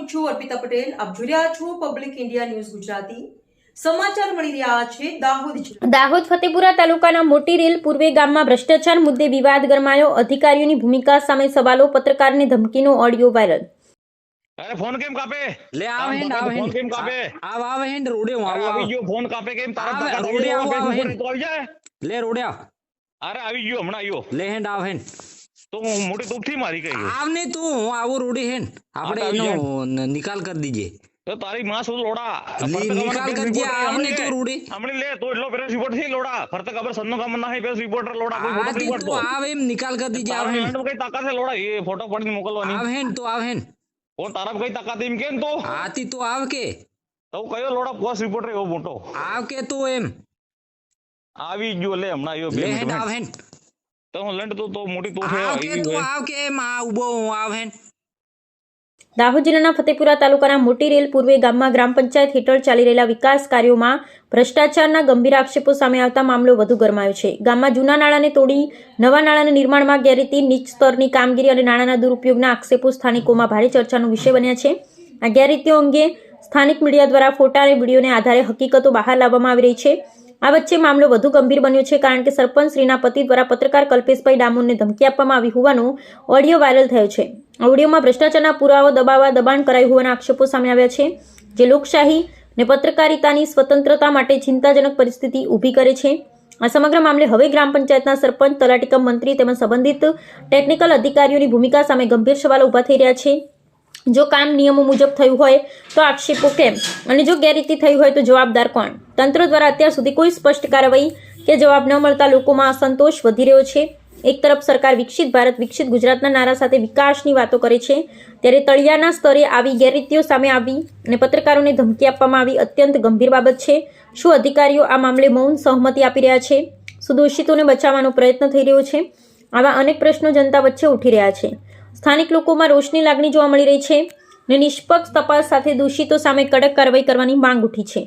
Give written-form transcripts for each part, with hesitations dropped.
હું છું અર્પિતા પટેલ. આપ જોઈ રહ્યા છો પબ્લિક ઇન્ડિયા ન્યૂઝ ગુજરાતી. સમાચાર મળી રહ્યા છે દાહોદ જિલ્લા. દાહોદ ફતેપુરા તાલુકાના મોટી રેલ પૂર્વે ગામમાં ભ્રષ્ટાચાર મુદ્દે વિવાદ ગરમાયો. અધિકારીઓની ભૂમિકા સામે સવાલો. પત્રકારને ધમકીનો ઓડિયો વાયરલ. અરે ફોન કેમ કાપે? લે આવ હેન્ડ ફોન કેમ કાપે? આવ હેન્ડ રોડે હું અરે આવ આવી ગયો ફોન કાપે કેમ? તારા આવે, ટકા રોડે આવો, આવો, ફેસબુક પર તો આવી જાય. લે રોડે આવ અરે આવી ગયો હમણાં આવ્યો લે હેન્ડ આવ હેન્ડ તો હું મોટી તૂપથી મારી ગઈ આવ ને તું હું આવું રોડે હેન્ડ આપણે આવી એનો નિકાલ કરી દીજે તો તારી માં શું લોડા નિકાલ કરજે આવ ને તું રોડે હમણે લે તો એટલો પ્રેસ રિપોર્ટ થી લોડા ફરતા ખબર સન્નો કામ ના હે પ્રેસ રિપોર્ટર લોડા કોઈ ફોટો આથી રિપોર્ટ તું તો આવ એમ નિકાલ કરી દીજે આવ તારા હેન્ડ હેન્ડ કઈ તાકાત છે લોડા એ ફોટો પાડીને મોકલવાની આવ હેન્ડ તું આવ હેન્ડ કોણ તારા કઈ તાકાત એમ કેમ તો આથી તું આવ કે તો કયો લોડા પ્રેસ રિપોર્ટર એવો મોટો આવ કે તું એમ આવી ગયો લે હમણાં આવ્યો લે બે હેન્ડ આવ મિનિટ હેન્ડ તો હું લેન્ડ તો મોટી તો છે આવ કે તું આવ કે એમ આ ઉભો હું આવ હેન્ડ દાહોદ જિલ્લાના ફતેપુરા તાલુકાના મોટી રેલ પૂર્વે ગામમાં ગ્રામ પંચાયત હેઠળ ચાલી રહેલા વિકાસ કાર્યોમાં ભ્રષ્ટાચારના ગંભીર આક્ષેપો સામે આવતા મામલો વધુ ગરમાયો છે. ગામમાં જૂના નાળાને તોડી નવા નાળાના નિર્માણમાં ગેરરીતિ, નીચ સ્તરની કામગીરી અને નાણાંના દુરુપયોગના આક્ષેપો સ્થાનિકોમાં ભારે ચર્ચાનો વિષય બન્યા છે. આ ગેરરીતિઓ અંગે સ્થાનિક મીડિયા દ્વારા ફોટા અને વિડીયોને આધારે હકીકતો બહાર લાવવામાં આવી રહી છે. આ વચ્ચે મામલો વધુ ગંભીર બન્યો છે કારણ કે સરપંચ શ્રીના પતિ દ્વારા પત્રકાર કલ્પેશભાઈ ડામોરને ધમકી આપવામાં આવી હોવાનો ઓડિયો વાયરલ થયો છે. ઓડિયોમાં ભ્રષ્ટાચારના પુરાવો દબાવવા દબાણ કરાયું હોવાના આક્ષેપો સામે આવ્યા છે, જે લોકશાહી અને પત્રકારિતાની સ્વતંત્રતા માટે ચિંતાજનક પરિસ્થિતિ ઊભી કરે છે. આ સમગ્ર મામલે હવે ગ્રામ પંચાયતના સરપંચ, તલાટી કમ મંત્રી તેમજ સંબંધિત ટેકનિકલ અધિકારીઓની ભૂમિકા સામે ગંભીર સવાલો ઊભા થઈ રહ્યા છે. જો કામ નિયમો મુજબ થયું હોય તો આક્ષેપો કેમ, અને જો ગેરરીતિ થઈ હોય તો જવાબદાર કોણ? તંત્ર દ્વારા અત્યાર સુધી કોઈ સ્પષ્ટ કાર્યવાહી કે જવાબ ન મળતા લોકોમાં અસંતોષ વધી રહ્યો છે. એક તરફ સરકાર વિકસિત ભારત, વિકસિત ગુજરાતના નારા સાથે વિકાસની વાતો કરે છે, ત્યારે તળિયાના સ્તરે આવી ગેરરીતિઓ સામે આવી અને પત્રકારોને ધમકી આપવામાં આવી અત્યંત ગંભીર બાબત છે. શું અધિકારીઓ આ મામલે મૌન સહમતિ આપી રહ્યા છે? શું દોષિતોને બચાવવાનો પ્રયત્ન થઈ રહ્યો છે? આવા અનેક પ્રશ્નો જનતા વચ્ચે ઉઠી રહ્યા છે. સ્થાનિક લોકોમાં રોષની લાગણી જોવા મળી રહી છે અને નિષ્પક્ષ તપાસ સાથે દોષિતો સામે કડક કાર્યવાહી કરવાની માંગ ઉઠી છે.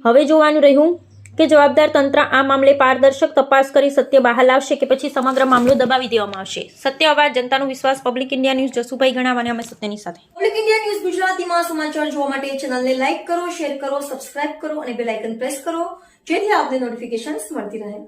હવે જોવાનું રહ્યું કે જવાબદાર તંત્ર આ મામલે પારદર્શક તપાસ કરી સત્ય બહાર લાવશે કે પછી સમગ્ર મામલો દબાવી દેવામાં આવશે. સત્ય અવાજ, જનતાનો વિશ્વાસ, પબ્લિક ઇન્ડિયા ન્યૂઝ. જસુભાઈ ગણાવાને અમે સત્યની સાથે. પબ્લિક ઇન્ડિયા ન્યૂઝ ગુજરાતીમાં સમાચાર જોવા માટે ચેનલને લાઈક કરો, શેર કરો, સબસ્ક્રાઇબ કરો અને બેલ આઇકન પ્રેસ કરો, જેથી આપને નોટિફિકેશન્સ મળતી રહે.